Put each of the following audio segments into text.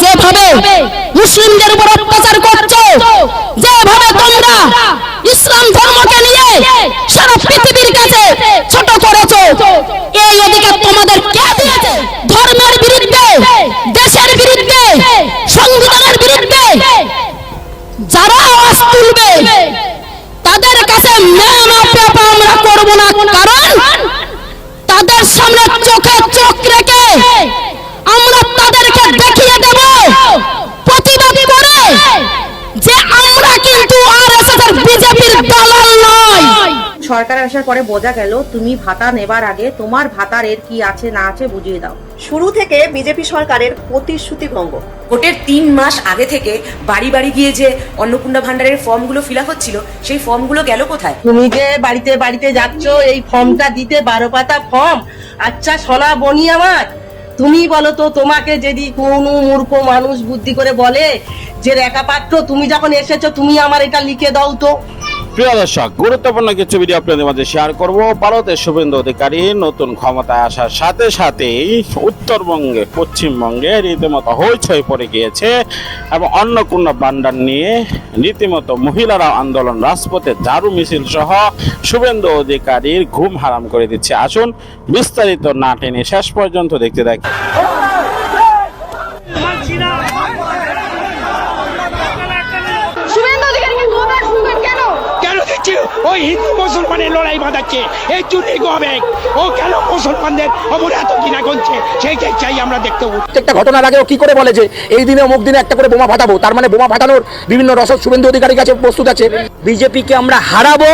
যেভাবে মুসলিমদের উপর অত্যাচার করছো, যেভাবে তোমরা ইসলাম ধর্মকে নিয়ে সারা পৃথিবীর কাছে ছোট করেছো, এই অধিকার তোমাদের কে দিয়েছে? ধর্মের বিরুদ্ধে, দেশের বিরুদ্ধে, সংবিধানের বিরুদ্ধে যারা আওয়াজ তুলবে তাদের কাছে আমরা করব না, কারণ তাদের সামনে চোখে চোখ রেখে আমরা তাদেরকে দেখিয়ে দেব প্রতিবাদ করে যে আমরা কিন্তু আরএসএস এর বিজেপির দালাল নয়। সরকার আসার পরে বোঝা গেল তুমি ভাতা নেবার আগে তোমার ভাতার এর কি আছে না আছে বুঝিয়ে দাও। শুরু থেকে বিজেপি সরকারের প্রতিশ্রুতি ভঙ্গ। ভোটের 3 মাস আগে থেকে বাড়ি বাড়ি গিয়ে যে অন্নপূর্ণা ভান্ডারের ফর্মগুলো ফিল আপ হচ্ছিল, সেই ফর্মগুলো গেল কোথায়? তুমি যে বাড়িতে বাড়িতে যাচ্ছ এই ফর্মটা দিতে, 12 পাতা ফর্ম। আচ্ছা সোনা বনি আমার, তুমি বলো তো, তোমাকে যদি কোনো মূর্খ মানুষ বুদ্ধি করে বলে যে রেখাপাত্র তুমি যখন এসেছো তুমি আমার এটা লিখে দাও তো। প্রিয় দর্শক, গুরুত্বপূর্ণ কিছু ভিডিও আপনাদের মাঝে শেয়ার করব। ভারতের শুভেন্দু অধিকারী নতুন ক্ষমতায় আসার সাথে সাথেই উত্তরবঙ্গে, পশ্চিমবঙ্গে রীতিমতো হইচই পড়ে গিয়েছে এবং অন্নপূর্ণা ভান্ডার নিয়ে রীতিমতো মহিলারা আন্দোলন, রাজপথে ঝাড়ু মিছিল সহ শুভেন্দু অধিকারীর ঘুম হারাম করে দিচ্ছে। আসুন বিস্তারিত না টেনে শেষ পর্যন্ত দেখতে থাকি। ওই হিন্দু মুসলমানের লড়াই বাঁধাচ্ছে, এই চুরি গোবেক ও কেন মুসলমানদের অপরাধ কিনা করছে, সেইটাই চাই আমরা দেখতে। প্রত্যেকটা ঘটনার আগে ও কি করে বলে যে এই দিনে অমুক দিনে একটা করে বোমা ফাটাবো, তার মানে বোমা ফাটানোর বিভিন্ন রসদ শুভেন্দু অধিকারীর কাছে প্রস্তুত আছে। বিজেপিকে আমরা হারাবো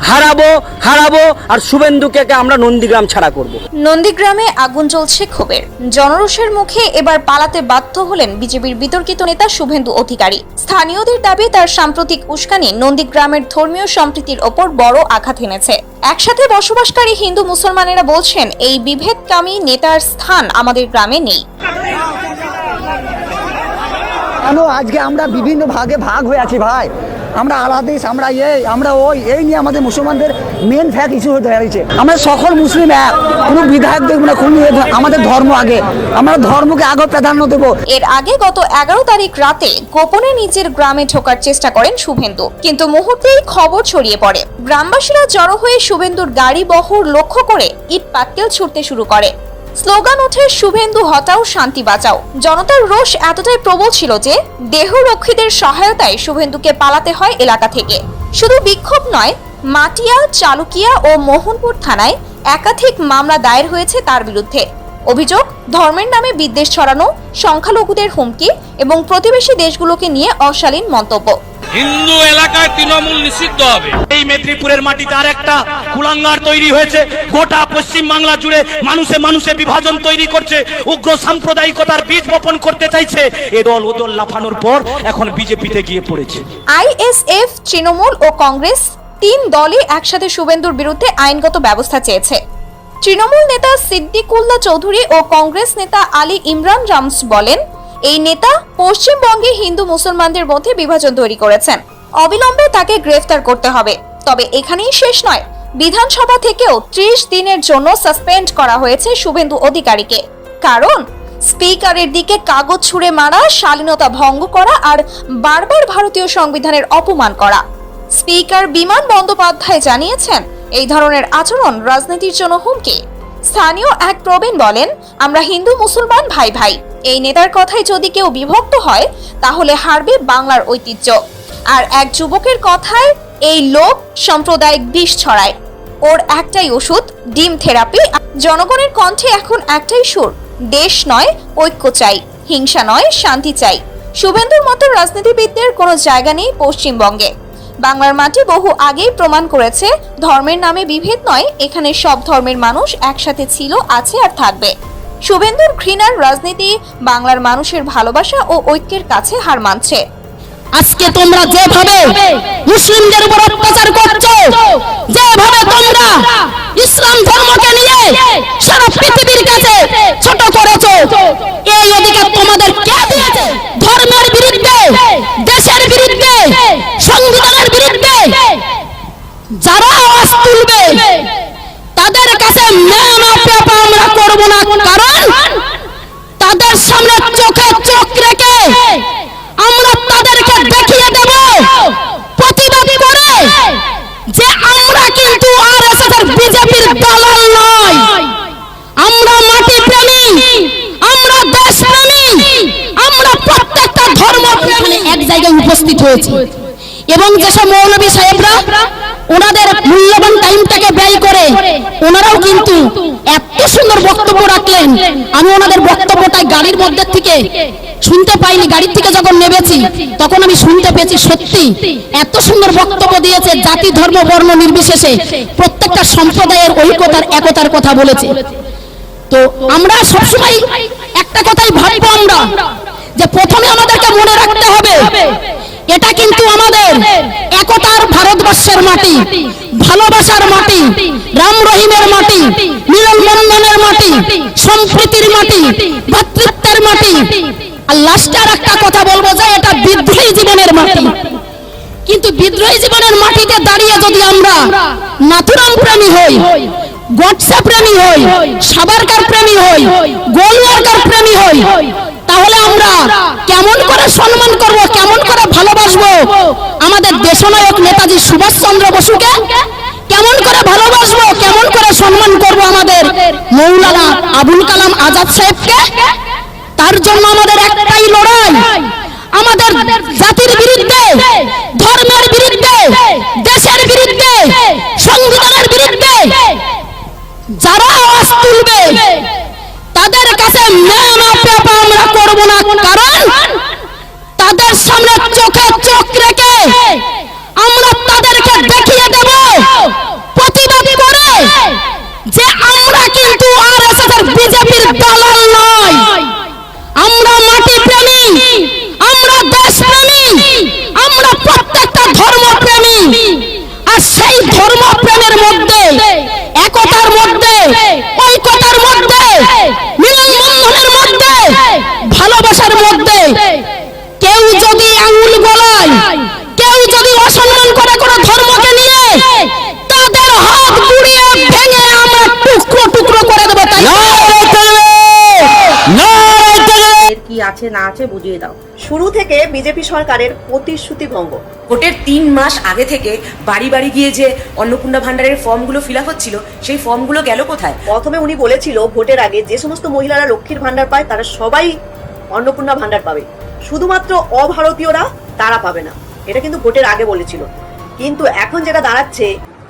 হারাবো হারাবো, আর শুভেন্দুকে আমরা নন্দীগ্রাম ছাড়া করব। নন্দীগ্রামে আগুন জ্বলছে ক্ষোভের। জনরোষের মুখে এবার পালাতে বাধ্য হলেন বিজেপির বিতর্কিত নেতা শুভেন্দু অধিকারী। স্থানীয়দের দাবি তার সাম্প্রতিক উস্কানি নন্দীগ্রামের ধর্মীয় সম্প্রীতির ওপর বড় আঘাত এনেছে। একসাথে বসবাসকারী হিন্দু মুসলমানেরা বলছেন এই বিভেদকামী নেতার স্থান আমাদের গ্রামে নেই। কেন আজকে আমরা বিভিন্ন ভাগে ভাগ হয়ে আছি ভাই? আমরা আলাদেশ, আমরা আমরা এই নিয়ে আমাদের মুসলমানদের মেন ফ্যাক্ট ইস্যু হতে হয়েছে। আমরা সকল মুসলিম এক, কোনো বিধায়ক দেখব না, কোনো আমাদের ধর্ম আগে, আমরা ধর্মকে আগে প্রাধান্য দেব। এর আগে গত 11 তারিখ রাতে গোপনে নিজের গ্রামে ঢোকার চেষ্টা করেন শুভেন্দু, কিন্তু মুহূর্তেই খবর ছড়িয়ে পড়ে। গ্রামবাসীরা জড়ো হয়ে শুভেন্দুর গাড়ি বহর লক্ষ্য করে ইট পাটকেল ছুটতে শুরু করে। স্লোগান ওঠে শুভেন্দু হটাও শান্তি বাঁচাও। জনতার রোষ এতটাই প্রবল ছিল যে দেহরক্ষীদের সহায়তায় শুভেন্দুকে পালাতে হয় এলাকা থেকে। শুধু বিক্ষোভ নয়, মাটিয়া, চালুকিয়া ও মোহনপুর থানায় একাধিক মামলা দায়ের হয়েছে তার বিরুদ্ধে। অভিযোগ, ধর্মের নামে বিদ্বেষ ছড়ানো, সংখ্যালঘুদের হুমকি এবং প্রতিবেশী দেশগুলোকে নিয়ে অশালীন মন্তব্য। হিন্দু এলাকায় তৃণমূল নিষিদ্ধ হবে। এই মেদিনীপুরের মাটিতে আর একটা কুলাঙ্গার তৈরি হয়েছে। গোটা পশ্চিম বাংলা জুড়ে মানুষে মানুষে বিভাজন তৈরি করছে, উগ্র সাম্প্রদায়িকতার বীজ বপন করতে চাইছে। এ দল ও দল লাফানোর পর এখন বিজেপিতে গিয়ে পড়েছে। আইএসএফ, তৃণমূল ও কংগ্রেস 3 দলই একসাথে শুভেন্দুর বিরুদ্ধে আইনগত ব্যবস্থা চেয়েছে। তৃণমূল নেতা সিদ্দিকুল্লাহ চৌধুরী ও কংগ্রেস নেতা আলী ইমরান রামস বলেন, এই নেতা পশ্চিমবঙ্গে হিন্দু মুসলমানদের মধ্যে বিভাজন তৈরি করেছেন। অবিলম্বে তাকে গ্রেফতার করতে হবে। তবে এখানেই শেষ নয়, বিধানসভা থেকেও 30 দিনের জন্য সাসপেন্ড করা হয়েছে শুভেন্দু অধিকারীকে। কারণ স্পিকারের দিকে কাগজ ছুঁড়ে মারা, শালীনতা ভঙ্গ করা আর বারবার ভারতীয় সংবিধানের অপমান করা। স্পিকার বিমান বন্দ্যোপাধ্যায় জানিয়েছেন, এই ধরনের আচরণ রাজনীতির জন্য হুমকি। স্থানীয় এক প্রবীণ বলেন, আমরা হিন্দু মুসলমান ভাই ভাই। এই নেতার কথায় যদি কেউ বিভক্ত হয় তাহলে হারবে বাংলার ঐতিহ্য। আর এক যুবকের কথায় এই লোক সাম্প্রদায়িক বিষ ছড়ায়। ওর একটাই ওষুধ, ডিম থেরাপি। জনগণের কণ্ঠে এখন একটাই সুর, দেশ নয় ঐক্য চাই, হিংসা নয় শান্তি চাই। শুভেন্দুর মতো রাজনীতিবিদদের কোনো জায়গা নেই পশ্চিমবঙ্গে। বাংলার মাটি বহু আগেই প্রমাণ করেছে, ধর্মের নামে বিভেদ নয়, এখানে সব ধর্মের মানুষ একসাথে ছিল, আছে আর থাকবে। শুভেন্দুর ঘৃণার রাজনীতি বাংলার মানুষের ভালোবাসা ও ঐক্যের কাছে হার মানছে। আজকে তোমরা যেভাবে মুসলিমদের উপর অত্যাচার করছো, যেভাবে তোমরা ইসলাম ধর্মকে নিয়ে সারা পৃথিবীর কাছে ছোট করেছো, এই অধিকার তোমাদের কে দিয়েছে? ধর্মের বিরুদ্ধে, দেশের বিরুদ্ধে, সংবিধানের বিরুদ্ধে যারা আওয়াজ তুলবে তাদের কাছে আমরা করব না, কারণ তাদের সামনে চোখে চোখ রেখে আমরা তাদেরকে দেখিয়ে দেব প্রতিবাদ করে যে আমরা কিন্তু আরএসএস এর বিজেপির দালাল নয়। আমরা মাটি প্রেমী, আমরা দেশ প্রেমী, আমরা প্রত্যেকটা ধর্ম এখানে এক জায়গায় উপস্থিত হয়েছি। এবং যেসব মৌলবী সাহেবরা ওনাদের মূল্যবান টাইমটাকে ব্যয় করে ওনারাও কিন্তু এত সুন্দর বক্তব্য রাখলেন। আমি ওনাদের বক্তব্যটাই গাড়ির মধ্যে থেকে শুনতে পাইনি, গাড়ির থেকে যখন নেমেছি তখন আমি শুনতে পেয়েছি। সত্যি এত সুন্দর বক্তব্য দিয়েছে, জাতি ধর্ম বর্ণ নির্বিশেষে প্রত্যেকটা সম্প্রদায়ের ঐক্যতার একতার কথা বলেছে। তো আমরা সবসময় একটা কথাই ভাববো আমরা, যে প্রথমে আমাদেরকে মনে রাখতে হবে এটা কিন্তু আমাদের একতার ভারতবর্ষের মাটি, ভালোবাসার মাটি, রাম রহিমের মাটি, মিলন বন্ধনের মাটি, সম্প্রীতির মাটি, ভ্রাতৃত্বের মাটি। আর লাস্টে আর একটা কথা বলবো যে এটা বিদ্রোহী জীবনের মাটি। কিন্তু বিদ্রোহী জীবনের মাটিতে দাঁড়িয়ে যদি আমরা নাথুরাম প্রেমী হই, গডসে প্রেমী হই, সাবারকার প্রেমী হই, গোলওয়ার্কার প্রেমী হই, তাহলে আমরা কেমন করে সম্মান করব, কেমন করে ভালোবাসবো আমাদের দেশনায়ক নেতাজি সুভাষচন্দ্র বসুকে? কেমন করে ভালোবাসবো, কেমন করে সম্মান করব আমাদের মৌলানা আবুল কালাম আজাদ সাহেবকে? তার জন্য আমাদের একটাই লড়াই, আমাদের জাতির বিরুদ্ধে, ধর্মের বিরুদ্ধে, দেশের বিরুদ্ধে, সংবিধানের বিরুদ্ধে যারা আওয়াজ তুলবে তাদের কাছে আমরা করব না। কারণ তাদের সামনে চোখে চোখ রেখে আমরা তাদেরকে দেখিয়ে দেব প্রতিবাদ করে যে আমরা কিন্তু আরএসএস এর বিজেপির দালাল নয়। আমরা মাটি প্রেমী, আমরা দেশ প্রেমী, আমরা প্রত্যেকটা ধর্ম প্রেমী। আর সেই ধর্ম প্রেমের মধ্যে, একতার মধ্যে, ঐক্যতার মধ্যে, মিলন বন্ধনের মধ্যে, ভালোবাসার মধ্যে কেউ যদি আঙুল গলায়, কেউ যদি অসম্মান করে কোনো ধর্মকে নিয়ে, তাদের হাত গুড়িয়ে ভেঙে আমরা টুকরো টুকরো করে দেবো। তাই এর কি আছে না আছে বুঝিয়ে দাও। শুরু থেকে বিজেপি সরকারের প্রতিশ্রুতি ভঙ্গ। ভোটের 3 মাস আগে থেকে বাড়ি বাড়ি গিয়ে যে অন্নপূর্ণা ভান্ডারের ফর্মগুলো ফিল আপ হচ্ছিল, সেই ফর্মগুলো গেল কোথায়? প্রথমে উনি বলেছিল ভোটের আগে যে সমস্ত মহিলারা লক্ষ্মীর ভান্ডার পায় তারা সবাই অন্নপূর্ণা ভান্ডার পাবে, শুধুমাত্র অভারতীয়রা তারা পাবে না। এটা কিন্তু ভোটের আগে বলেছিল। কিন্তু এখন যেটা দাঁড়াচ্ছে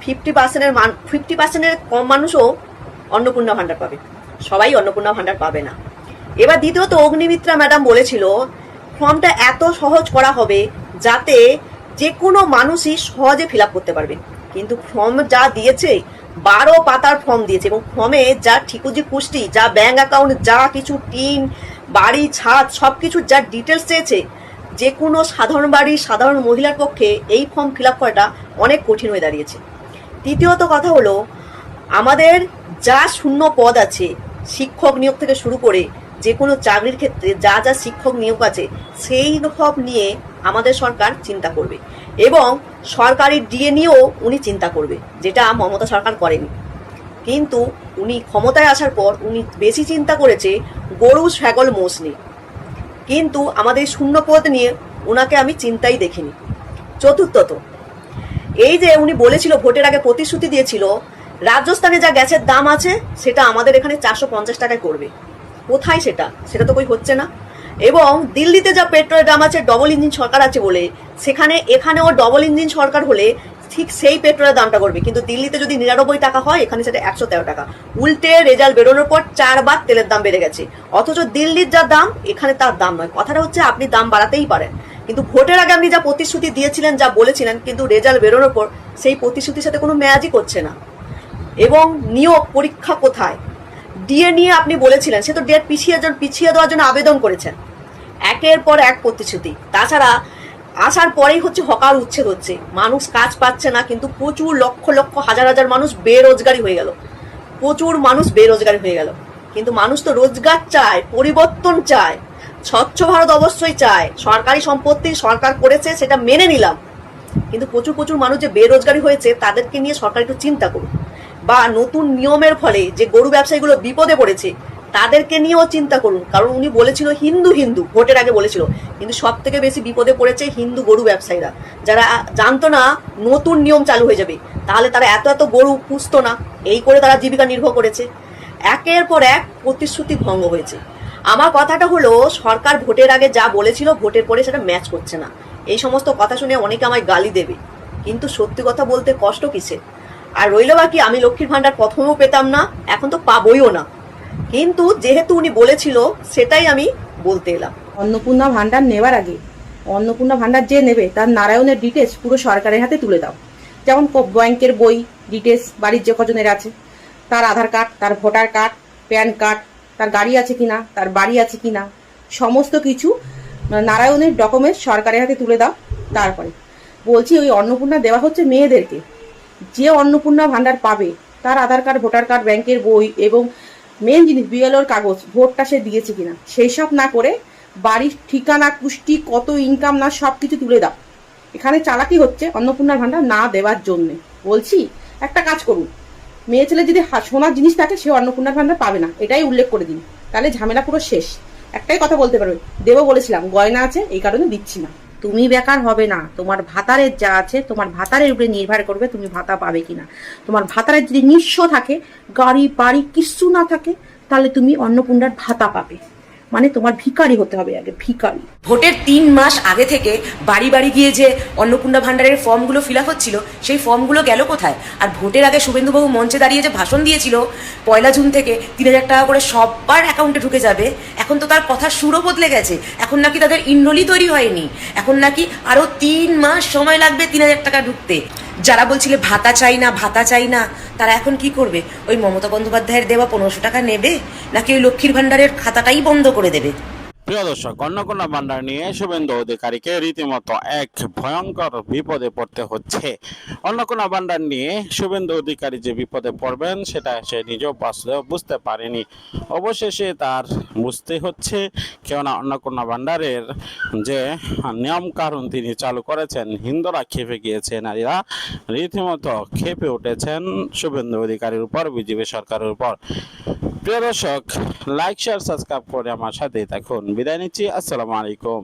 50%-এর কম মানুষও অন্নপূর্ণা ভান্ডার পাবে, সবাই অন্নপূর্ণা ভান্ডার পাবে না। এবার দ্বিতীয়ত অগ্নিমিত্রা ম্যাডাম বলেছিল ফর্মটা এত সহজ করা হবে যাতে যে কোনো মানুষই সহজে ফিল আপ করতে পারবে। কিন্তু ফর্ম যা দিয়েছে 12 পাতার ফর্ম দিয়েছে, এবং ফর্মে যা ঠিকুজি পুষ্টি, যা ব্যাংক অ্যাকাউন্ট, যা কিছু টিন, বাড়ি, ছাদ, সবকিছু যা ডিটেলস চেয়েছে, যে কোনো সাধারণ বাড়ি, সাধারণ মহিলার পক্ষে এই ফর্ম ফিল আপ করাটা অনেক কঠিন হয়ে দাঁড়িয়েছে। তৃতীয়ত কথা হলো আমাদের যা শূন্য পদ আছে, শিক্ষক নিয়োগ থেকে শুরু করে যে কোনো চাকরির ক্ষেত্রে যা যা শিক্ষক নিয়োগ আছে সেই সব নিয়ে আমাদের সরকার চিন্তা করবে, এবং সরকারি ডিএ নিয়েও উনি চিন্তা করবে, যেটা মমতা সরকার করেনি। কিন্তু উনি ক্ষমতায় আসার পর উনি বেশি চিন্তা করেছে গরু ছাগল মোষ নিয়ে, কিন্তু আমাদের শূন্য পদ নিয়ে ওনাকে আমি চিন্তাই দেখিনি। চতুর্থত, এই যে উনি বলেছিল ভোটের আগে প্রতিশ্রুতি দিয়েছিল রাজস্থানে যা গ্যাসের দাম আছে সেটা আমাদের এখানে 450 টাকায় করবে, কোথায় সেটা? সেটা তো কই হচ্ছে না। এবং দিল্লিতে যা পেট্রোলের দাম আছে, ডবল ইঞ্জিন সরকার আছে বলে এখানেও ডবল ইঞ্জিন সরকার হলে ঠিক সেই পেট্রোলের দামটা করবে, কিন্তু দিল্লিতে যদি 99 টাকা হয় এখানে সেটা 113 টাকা। উল্টে রেজাল্ট বেরোনোর পর 4 বার তেলের দাম বেড়ে গেছে, অথচ দিল্লির যা দাম এখানে তার দাম নয়। কথাটা হচ্ছে আপনি দাম বাড়াতেই পারেন, কিন্তু ভোটের আগে আপনি যা প্রতিশ্রুতি দিয়েছিলেন, যা বলেছিলেন, কিন্তু রেজাল্ট বেরোনোর পর সেই প্রতিশ্রুতির সাথে কোনো ম্যাচই করছে না। এবং নিয়োগ পরীক্ষা কোথায়? ডিএ নিয়ে আপনি বলেছিলেন, সে তো ডেট পিছিয়ে দেওয়ার জন্য আবেদন করেছেন। একের পর এক প্রতিশ্রুতি। তাছাড়া আসার পরেই হচ্ছে হকার উচ্ছেদ হচ্ছে, মানুষ কাজ পাচ্ছে না, কিন্তু প্রচুর লক্ষ লক্ষ হাজার হাজার মানুষ বেরোজগারি হয়ে গেল, প্রচুর মানুষ বেরোজগারি হয়ে গেল। কিন্তু মানুষ তো রোজগার চায়, পরিবর্তন চায়, স্বচ্ছ ভারত অবশ্যই চায়। সরকারি সম্পত্তি সরকার করেছে সেটা মেনে নিলাম, কিন্তু প্রচুর প্রচুর মানুষ যে বেরোজগারি হয়েছে তাদেরকে নিয়ে সরকার একটু চিন্তা করুন। বা নতুন নিয়মের ফলে যে গরু ব্যবসায়ীগুলো বিপদে পড়েছে তাদেরকে নিয়েও চিন্তা করুন, কারণ উনি বলেছিল হিন্দু হিন্দু, ভোটের আগে বলেছিল, কিন্তু সব থেকে বেশি বিপদে পড়েছে হিন্দু গরু ব্যবসায়ীরা, যারা জানতো না নতুন নিয়ম চালু হয়ে যাবে, তাহলে তারা এত এত গরু পুষতো না, এই করে তারা জীবিকা নির্ভর করেছে। একের পর এক প্রতিশ্রুতি ভঙ্গ হয়েছে। আমার কথাটা হলো, সরকার ভোটের আগে যা বলেছিল ভোটের পরে সেটা ম্যাচ করছে না। এই সমস্ত কথা শুনে অনেকে আমায় গালি দেবে, কিন্তু সত্যি কথা বলতে কষ্ট কিসে। আর রইল বাকি, আমি লক্ষ্মীর ভান্ডার প্রথমেও পেতাম না, এখন তো পাবোইও না, কিন্তু যেহেতু উনি বলেছিল সেটাই আমি বলতে এলাম। অন্নপূর্ণা ভান্ডার নেবার আগে অন্নপূর্ণা ভান্ডার যে নেবে তার নারায়ণের ডিটেলস পুরো সরকারের হাতে তুলে দাও। যেমন ব্যাংকের বই ডিটেলস, বাড়ির যে কজনের আছে, তার আধার কার্ড, তার ভোটার কার্ড, প্যান কার্ড, তার গাড়ি আছে কিনা, তার বাড়ি আছে কিনা, সমস্ত কিছু নারায়ণের ডকুমেন্টস সরকারের হাতে তুলে দাও। তারপরে বলছি, ওই অন্নপূর্ণা দেওয়া হচ্ছে মেয়েদেরকে। যে অন্নপূর্ণা ভান্ডার পাবে তার আধার কার্ড, ভোটার কার্ড, ব্যাংকের বই এবং মেন জিনিস বিএলওর কাগজ, ভোটটা সে দিয়েছে কিনা, সেই সব না করে বাড়ির ঠিকানা, কুষ্টি, কত ইনকাম না, সব কিছু তুলে দাও। এখানে চালাকি হচ্ছে অন্নপূর্ণার ভান্ডার না দেওয়ার জন্যে। বলছি, একটা কাজ করুন, মেয়ে ছেলে যদি সোনার জিনিস থাকে সে অন্নপূর্ণার ভান্ডার পাবে না, এটাই উল্লেখ করে দিন, তাহলে ঝামেলা পুরো শেষ। একটাই কথা বলতে পারবে, দেবো বলেছিলাম, গয়না আছে এই কারণে দিচ্ছি না। তুমি বেকার হবে না, তোমার ভাতারের যা আছে তোমার ভাতারের উপরে নির্ভর করবে তুমি ভাতা পাবে কিনা। তোমার ভাতারের যদি নিঃস্ব থাকে, গাড়ি বাড়ি কিচ্ছু না থাকে, তাহলে তুমি অন্নপূর্ণার ভাতা পাবে। মানে তোমার ভিখারি হতে হবে আগে, ভিখারি। ভোটের 3 মাস আগে থেকে বাড়ি বাড়ি গিয়ে যে অন্নপূর্ণা ভান্ডারের ফর্মগুলো ফিল আপ হচ্ছিল, সেই ফর্মগুলো গেল কোথায়? আর ভোটের আগে শুভেন্দুবাবু মঞ্চে দাঁড়িয়ে যে ভাষণ দিয়েছিল 1 জুন থেকে 3000 টাকা করে সবার অ্যাকাউন্টে ঢুকে যাবে, এখন তো তার কথার সুরও বদলে গেছে। এখন নাকি তাদের ইনরোলই তৈরি হয়নি, এখন নাকি আরো 3 মাস সময় লাগবে 3000 টাকা ঢুকতে। যারা বলছিলে ভাতা চাই না, ভাতা চাই না, তারা এখন কি করবে? ওই মমতা বন্দ্যোপাধ্যায়ের দেওয়া 1500 টাকা নেবে, নাকি ওই লক্ষ্মীর ভান্ডারের খাতাটাই বন্ধ করে দেবে? প্রিয় দর্শক, অন্নপূর্ণা ভান্ডার নিয়ে শুভেন্দু অধিকারীকে রীতিমতো এক ভয়ঙ্কর বিপদে পড়তে হচ্ছে। অন্নপূর্ণা ভান্ডার নিয়ে শুভেন্দু অধিকারী যে বিপদে পড়বেন সেটা সে নিজেও বুঝতে পারেনি, অবশেষে তার বুঝতে হচ্ছে। কেননা অন্নপূর্ণা ভান্ডারের যে নিয়ম কানুন তিনি চালু করেছেন, হিন্দুরা খেপে গিয়েছে, নারীরা রীতিমতো খেপে উঠেছেন শুভেন্দু অধিকারীর উপর, বিজেপি সরকারের উপর। প্রিয় দর্শক, লাইক শেয়ার সাবস্ক্রাইব করে আমার সাথেই থাকুন। বিদায় নিচ্ছি, আসসালামু আলাইকুম।